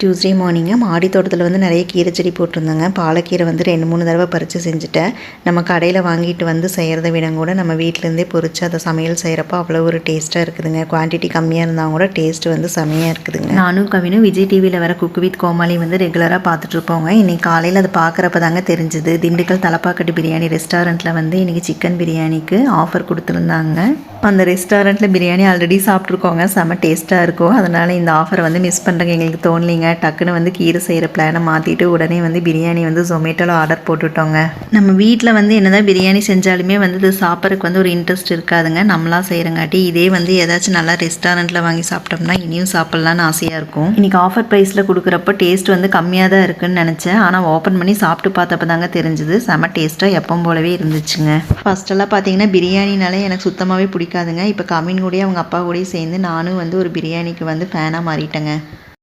Tuesday morning மாடி தோட்டத்தில் வந்து நிறைய கீரை செடி போட்டிருந்தாங்க. பாலக்கீரை வந்து 2-3 தடவை பறித்து செஞ்சுட்டேன். நம்ம கடையில் வாங்கிட்டு வந்து செய்கிறத விட கூட நம்ம வீட்டிலேருந்தே பொறிச்சு அதை சமையல் செய்கிறப்போ அவ்வளோ ஒரு டேஸ்ட்டாக இருக்குதுங்க. குவான்டிட்டி கம்மியாக இருந்தால் கூட டேஸ்ட்டு வந்து செம்மையாக இருக்குதுங்க. நானும் கவினும் விஜய் டிவியில் வர குக்கு வித் கோமாளி வந்து ரெகுலராக பார்த்துட்ருப்போங்க. இன்றைக்கி காலையில் அதை பார்க்குறப்ப தாங்க தெரிஞ்சுது. திண்டுக்கல் தலப்பாக்கட்டு பிரியாணி ரெஸ்டாரண்ட்டில் வந்து இன்றைக்கி சிக்கன் பிரியாணிக்கு ஆஃபர் கொடுத்துருந்தாங்க. அந்த ரெஸ்டாரண்ட்டில் பிரியாணி ஆல்ரெடி சாப்பிட்ருக்கோங்க. செம்ம டேஸ்ட்டாக இருக்கும். அதனால் இந்த ஆஃபரை வந்து மிஸ் பண்ணுறங்க எங்களுக்கு தோணலிங்க. டக்குன்னு வந்து கீரை செய்கிற பிளானை மாற்றிட்டு உடனே வந்து பிரியாணி வந்து ஜொமேட்டோவில் ஆர்டர் போட்டுவிட்டோங்க. நம்ம வீட்டில் வந்து என்னதான் பிரியாணி செஞ்சாலுமே வந்து இது சாப்பிட்றதுக்கு வந்து ஒரு இன்ட்ரெஸ்ட் இருக்காதுங்க. நம்மளாம் செய்கிறங்காட்டி இதே வந்து ஏதாச்சும் நல்லா ரெஸ்டாரண்ட்டில் வாங்கி சாப்பிட்டோம்னா இனியும் சாப்பிட்லான்னு ஆசையாக இருக்கும். இன்றைக்கி ஆஃபர் ப்ரைஸில் கொடுக்குறப்ப டேஸ்ட் வந்து கம்மியாக தான் இருக்குதுன்னு நினச்சேன். ஆனால் ஓப்பன் பண்ணி சாப்பிட்டு பார்த்தப்ப தாங்க தெரிஞ்சுது. செம்ம டேஸ்ட்டாக எப்பவும் போலவே இருந்துச்சுங்க. ஃபஸ்ட்டெல்லாம் பார்த்தீங்கன்னா பிரியாணினாலே எனக்கு சுத்தமாகவே பிடிக்காதுங்க. இப்போ கவின் கூட அவங்க அப்பா கூட சேர்ந்து நானும் வந்து ஒரு பிரியாணிக்கு வந்து ஃபேனாக மாறிட்டேங்க.